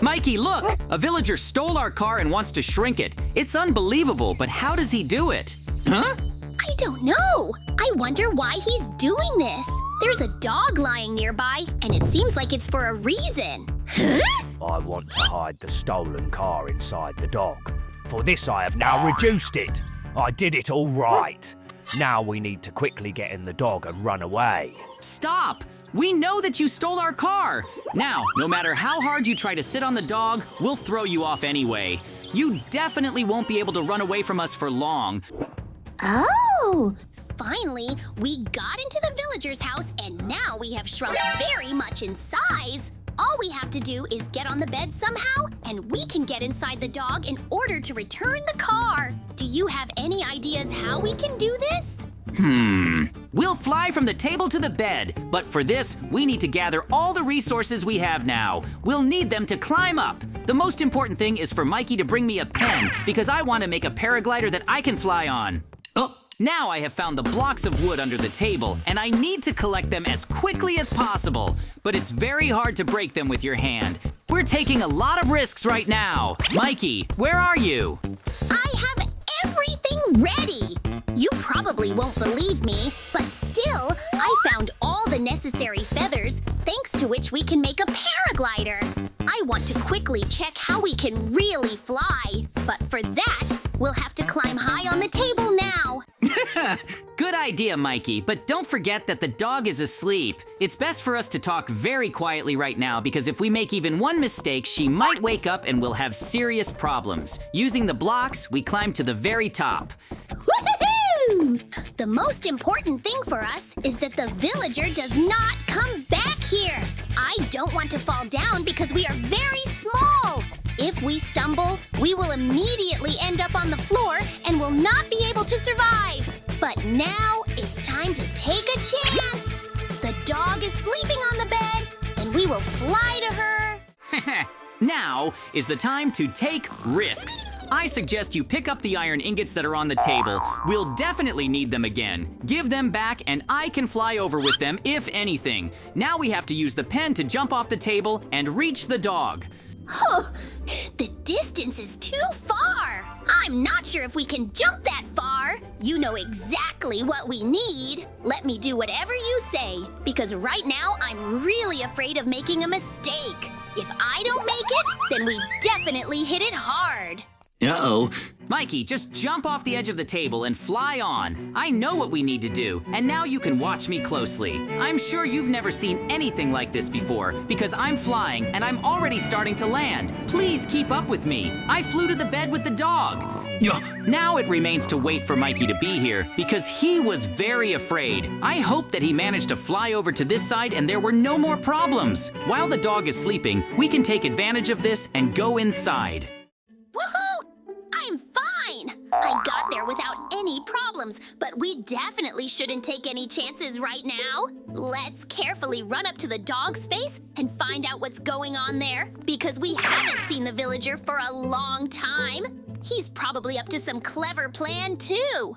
Mikey, look! A villager stole our car and wants to shrink it. It's unbelievable, but how does he do it? Huh? I don't know. I wonder why he's doing this. There's a dog lying nearby, and it seems like it's for a reason. Huh? I want to hide the stolen car inside the dog. For this I have now reduced it. I did it all right. Now we need to quickly get in the dog and run away. Stop! We know that you stole our car! Now, no matter how hard you try to sit on the dog, we'll throw you off anyway. You definitely won't be able to run away from us for long. Oh! Finally, we got into the villager's house, and now we have shrunk very much in size. All we have to do is get on the bed somehow, and we can get inside the dog in order to return the car. Do you have any ideas how we can do this? We'll fly from the table to the bed, but for this, we need to gather all the resources we have now. We'll need them to climb up. The most important thing is for Mikey to bring me a pen, because I want to make a paraglider that I can fly on. Oh, now I have found the blocks of wood under the table, and I need to collect them as quickly as possible. But it's very hard to break them with your hand. We're taking a lot of risks right now. Mikey, where are you? I have everything ready. You probably won't believe me, but still, I found all the necessary feathers, thanks to which we can make a paraglider. I want to quickly check how we can really fly, but for that, we'll have to climb high on the table now. Good idea, Mikey, but don't forget that the dog is asleep. It's best for us to talk very quietly right now because if we make even one mistake, she might wake up and we'll have serious problems. Using the blocks, we climb to the very top. Woohoo! The most important thing for us is that the villager does not come back here. I don't want to fall down because we are very small. If we stumble, we will immediately end up on the floor and will not be able to survive. But now it's time to take a chance. The dog is sleeping on the bed, and we will fly to her. Now is the time to take risks. I suggest you pick up the iron ingots that are on the table. We'll definitely need them again. Give them back and I can fly over with them if anything. Now we have to use the pen to jump off the table and reach the dog. The distance is too far. I'm not sure if we can jump that far. You know exactly what we need. Let me do whatever you say, because right now I'm really afraid of making a mistake. If I don't make it, then we've definitely hit it hard. Uh-oh. Mikey, just jump off the edge of the table and fly on. I know what we need to do, and now you can watch me closely. I'm sure you've never seen anything like this before, because I'm flying and I'm already starting to land. Please keep up with me. I flew to the bed with the dog. Now it remains to wait for Mikey to be here, because he was very afraid. I hope that he managed to fly over to this side and there were no more problems. While the dog is sleeping, we can take advantage of this and go inside. Woohoo! I'm fine! I got there without any problems, but we definitely shouldn't take any chances right now. Let's carefully run up to the dog's face and find out what's going on there, because we haven't seen the villager for a long time. He's probably up to some clever plan, too.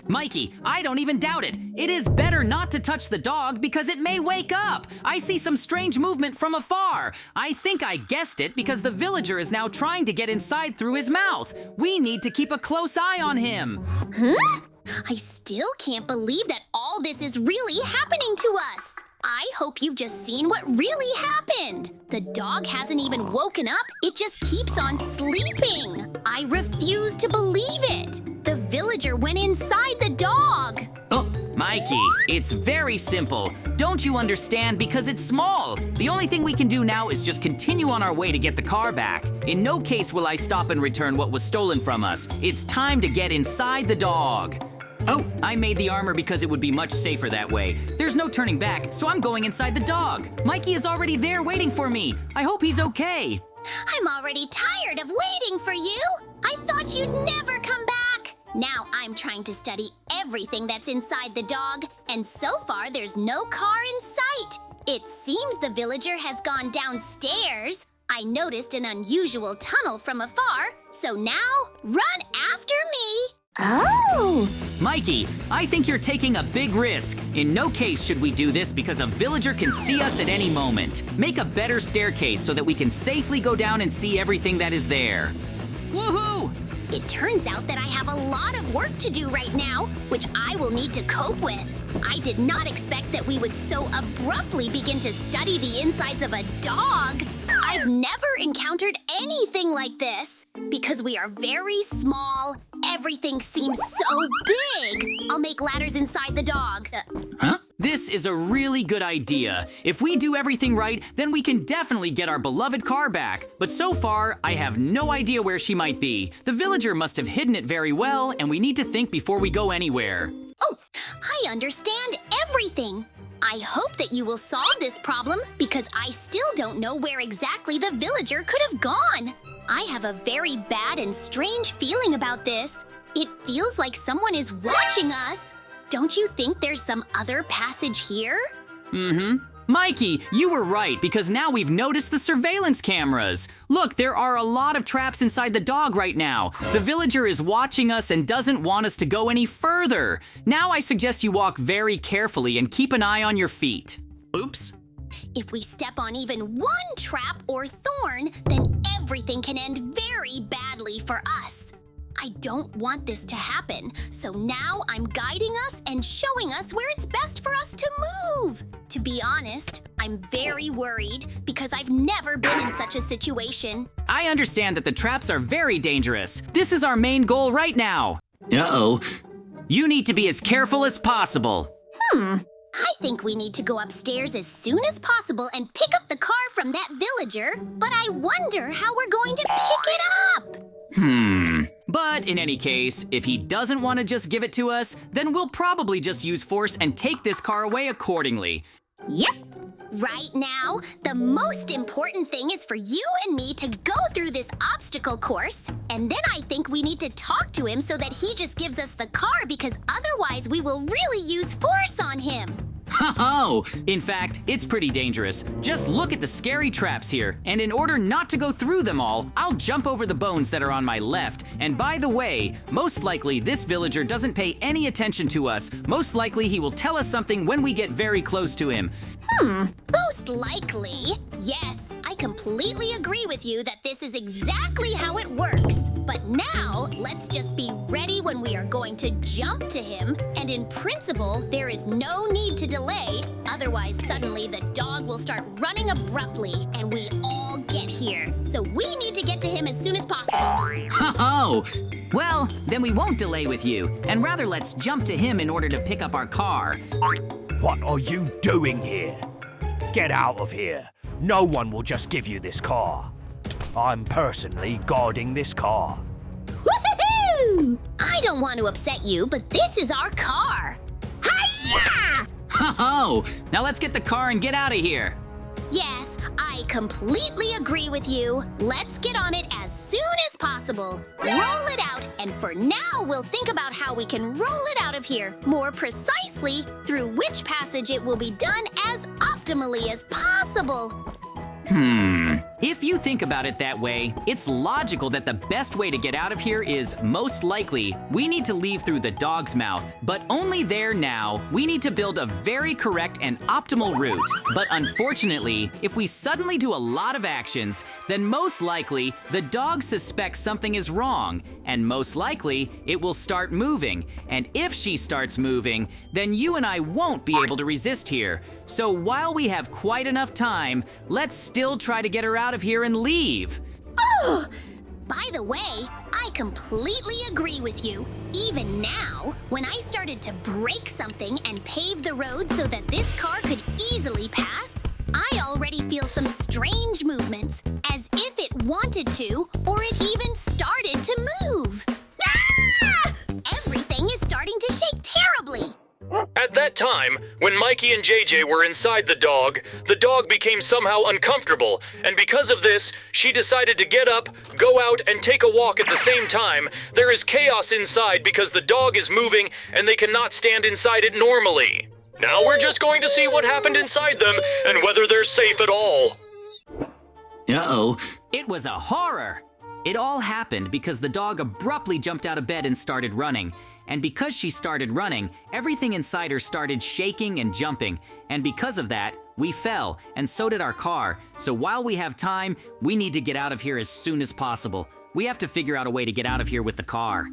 Mikey, I don't even doubt it. It is better not to touch the dog because it may wake up. I see some strange movement from afar. I think I guessed it because the villager is now trying to get inside through his mouth. We need to keep a close eye on him. Huh? I still can't believe that all this is really happening to us. I hope you've just seen what really happened. The dog hasn't even woken up. It just keeps on sleeping. I refuse to believe it. The villager went inside the dog. Oh, Mikey, it's very simple. Don't you understand? Because it's small. The only thing we can do now is just continue on our way to get the car back. In no case will I stop and return what was stolen from us. It's time to get inside the dog. Oh, I made the armor because it would be much safer that way. There's no turning back, so I'm going inside the dog. Mikey is already there waiting for me. I hope he's okay. I'm already tired of waiting for you. I thought you'd never come back. Now I'm trying to study everything that's inside the dog, and so far there's no car in sight. It seems the villager has gone downstairs. I noticed an unusual tunnel from afar, so now run after me. Oh, Mikey, I think you're taking a big risk. In no case should we do this because a villager can see us at any moment. Make a better staircase so that we can safely go down and see everything that is there. Woohoo! It turns out that I have a lot of work to do right now, which I will need to cope with. I did not expect that we would so abruptly begin to study the insides of a dog. I've never encountered anything like this. Because we are very small, everything seems so big. I'll make ladders inside the dog. Huh? This is a really good idea. If we do everything right, then we can definitely get our beloved car back. But so far, I have no idea where she might be. The villager must have hidden it very well, and we need to think before we go anywhere. Oh, I understand everything. I hope that you will solve this problem because I still don't know where exactly the villager could have gone. I have a very bad and strange feeling about this. It feels like someone is watching us. Don't you think there's some other passage here? Mm-hmm. Mikey, you were right because now we've noticed the surveillance cameras. Look, there are a lot of traps inside the dog right now. The villager is watching us and doesn't want us to go any further. Now I suggest you walk very carefully and keep an eye on your feet. Oops. If we step on even one trap or thorn, then everything can end very badly for us. I don't want this to happen, so now I'm guiding us and showing us where it's best for us to move. To be honest, I'm very worried because I've never been in such a situation. I understand that the traps are very dangerous. This is our main goal right now. Uh-oh. You need to be as careful as possible. I think we need to go upstairs as soon as possible and pick up the car from that villager, but I wonder how we're going to pick it up. But in any case, if he doesn't want to just give it to us, then we'll probably just use force and take this car away accordingly. Yep. Right now, the most important thing is for you and me to go through this obstacle course, and then I think we need to talk to him so that he just gives us the car because otherwise we will really use force on him. Oh, in fact, it's pretty dangerous. Just look at the scary traps here, and in order not to go through them all, I'll jump over the bones that are on my left. And by the way, most likely this villager doesn't pay any attention to us. Most likely he will tell us something when we get very close to him. Most likely. Yes, I completely agree with you that this is exactly how it works. But now, let's just be ready when we are going to jump to him. And in principle, there is no need to delay. Otherwise, suddenly the dog will start running abruptly and we all get here. So we need to get to him as soon as possible. Oh, well, then we won't delay with you, and rather let's jump to him in order to pick up our car. What are you doing here? Get out of here. No one will just give you this car. I'm personally guarding this car. Woohoo! I don't want to upset you, but this is our car. Hi-ya! Oh, now let's get the car and get out of here. Yes, I completely agree with you. Let's get on it as soon as possible. Roll it out, and for now, we'll think about how we can roll it out of here. More precisely, through which passage it will be done as optimally as possible. If you think about it that way, it's logical that the best way to get out of here is, most likely, we need to leave through the dog's mouth. But only there now, we need to build a very correct and optimal route. But unfortunately, if we suddenly do a lot of actions, then most likely, the dog suspects something is wrong, and most likely, it will start moving. And if she starts moving, then you and I won't be able to resist here. So while we have quite enough time, let's still try to get her out of here and leave. Oh! By the way, I completely agree with you. Even now, when I started to break something and pave the road so that this car could easily pass, I already feel some strange movements, as if it wanted to, or it even started to move. Ah! Everything is starting to shake terribly. At that time, when Mikey and JJ were inside the dog became somehow uncomfortable, and because of this, she decided to get up, go out, and take a walk at the same time. There is chaos inside because the dog is moving and they cannot stand inside it normally. Now we're just going to see what happened inside them and whether they're safe at all. Uh-oh. It was a horror. It all happened because the dog abruptly jumped out of bed and started running. And because she started running, everything inside her started shaking and jumping. And because of that, we fell, and so did our car. So while we have time, we need to get out of here as soon as possible. We have to figure out a way to get out of here with the car.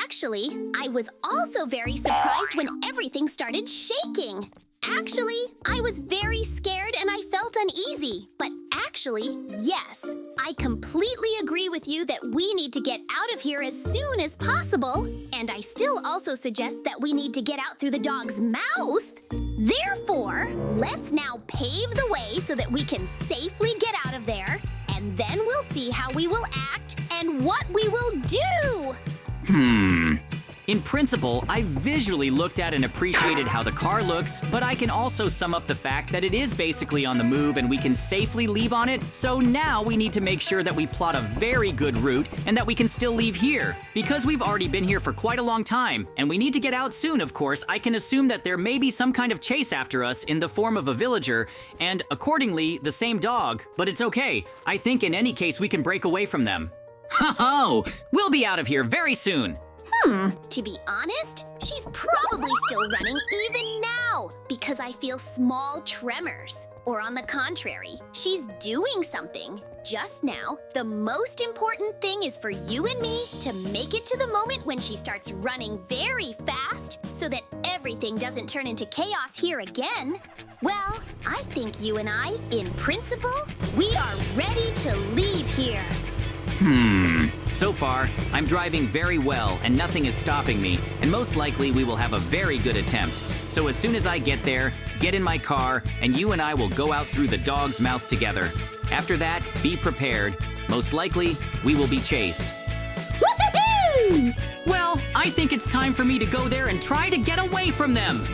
Actually, I was also very surprised when everything started shaking. Actually, I was very scared and I felt uneasy. But actually, yes, I completely agree with you that we need to get out of here as soon as possible. And I still also suggest that we need to get out through the dog's mouth. Therefore, let's now pave the way so that we can safely get out of there. And then we'll see how we will act and what we will do. In principle, I visually looked at and appreciated how the car looks, but I can also sum up the fact that it is basically on the move and we can safely leave on it. So now we need to make sure that we plot a very good route and that we can still leave here. Because we've already been here for quite a long time, and we need to get out soon, of course, I can assume that there may be some kind of chase after us in the form of a villager, and accordingly, the same dog. But it's okay. I think in any case we can break away from them. Ho-ho! We'll be out of here very soon. To be honest, she's probably still running even now because I feel small tremors. Or on the contrary, she's doing something. Just now, the most important thing is for you and me to make it to the moment when she starts running very fast so that everything doesn't turn into chaos here again. Well, I think you and I, in principle, we are ready to leave here. So far, I'm driving very well and nothing is stopping me, and most likely we will have a very good attempt. So as soon as I get there, get in my car, and you and I will go out through the dog's mouth together. After that, be prepared. Most likely, we will be chased. Woohoo! Well, I think it's time for me to go there and try to get away from them.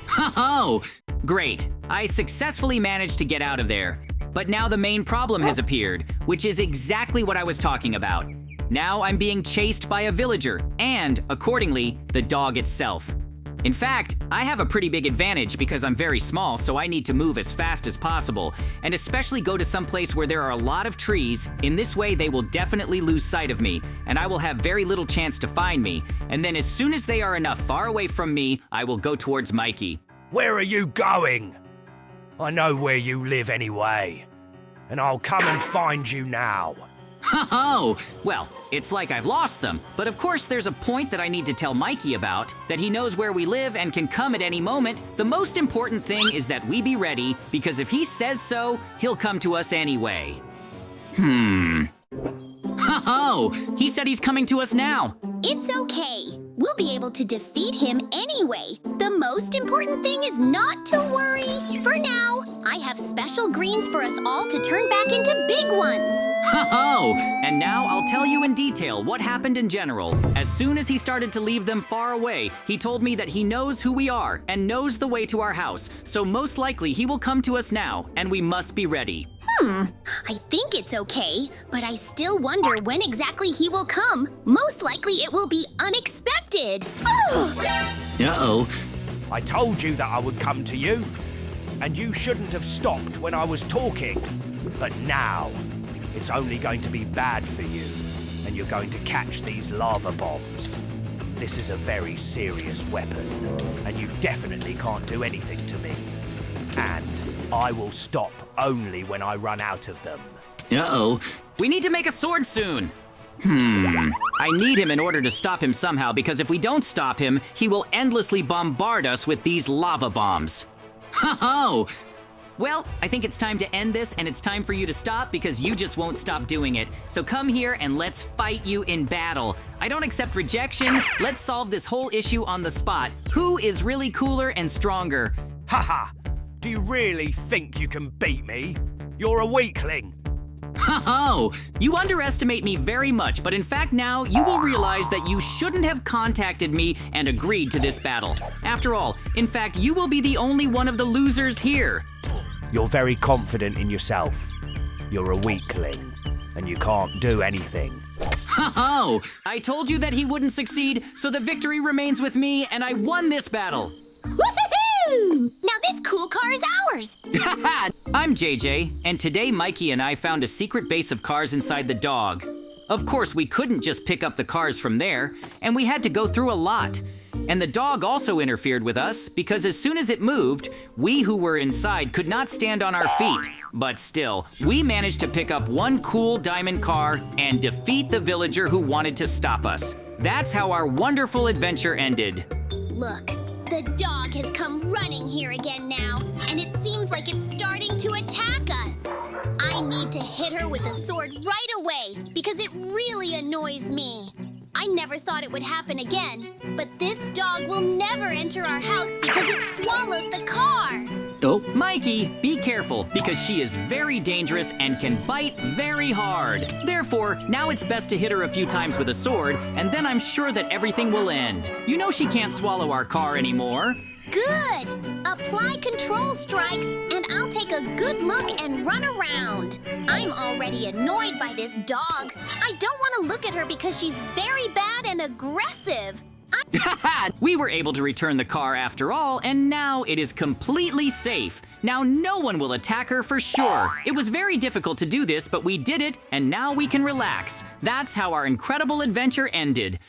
Ho-ho! Great, I successfully managed to get out of there. But now the main problem has appeared, which is exactly what I was talking about. Now I'm being chased by a villager, and, accordingly, the dog itself. In fact, I have a pretty big advantage because I'm very small, so I need to move as fast as possible, and especially go to some place where there are a lot of trees. In this way, they will definitely lose sight of me, and I will have very little chance to find me. And then as soon as they are enough far away from me, I will go towards Mikey. Where are you going? I know where you live anyway, and I'll come and find you now. Ho-ho! Well, it's like I've lost them. But of course there's a point that I need to tell Mikey about, that he knows where we live and can come at any moment. The most important thing is that we be ready, because if he says so, he'll come to us anyway. Ho-ho! He said he's coming to us now. It's okay. We'll be able to defeat him anyway. The most important thing is not to worry. For now, I have special greens for us all to turn back into big ones. Ho-ho! And now I'll tell you in detail what happened in general. As soon as he started to leave them far away, he told me that he knows who we are and knows the way to our house. So most likely he will come to us now, and we must be ready. I think it's okay, but I still wonder when exactly he will come. Most likely it will be unexpected. Uh-oh. I told you that I would come to you, and you shouldn't have stopped when I was talking. But now, it's only going to be bad for you, and you're going to catch these lava bombs. This is a very serious weapon, and you definitely can't do anything to me. And I will stop only when I run out of them. Uh-oh. We need to make a sword soon. I need him in order to stop him somehow, because if we don't stop him, he will endlessly bombard us with these lava bombs. Ho-ho! Well, I think it's time to end this, and it's time for you to stop because you just won't stop doing it. So come here and let's fight you in battle. I don't accept rejection. Let's solve this whole issue on the spot. Who is really cooler and stronger? Haha! Do you really think you can beat me? You're a weakling. Ho-ho! You underestimate me very much, but in fact now you will realize that you shouldn't have contacted me and agreed to this battle. After all, in fact, you will be the only one of the losers here. You're very confident in yourself. You're a weakling, and you can't do anything. Ho-ho! I told you that he wouldn't succeed, so the victory remains with me, and I won this battle. Woohoo! Now This cool car is ours! I'm JJ, and today Mikey and I found a secret base of cars inside the dog. Of course, we couldn't just pick up the cars from there, and we had to go through a lot. And the dog also interfered with us because as soon as it moved, we who were inside could not stand on our feet. But still, we managed to pick up one cool diamond car and defeat the villager who wanted to stop us. That's how our wonderful adventure ended. Look, the dog has come running here again now, and it seems like it's starting to attack us. I need to hit her with a sword right away because it really annoys me. I never thought it would happen again, but this dog will never enter our house because it swallowed the car. Oh, Mikey, be careful because she is very dangerous and can bite very hard. Therefore, now it's best to hit her a few times with a sword, and then I'm sure that everything will end. You know she can't swallow our car anymore. Good! Apply control strikes, and I'll take a good look and run around. I'm already annoyed by this dog. I don't want to look at her because she's very bad and aggressive. We were able to return the car after all, and now it is completely safe. Now no one will attack her for sure. It was very difficult to do this, but we did it, and now we can relax. That's how our incredible adventure ended.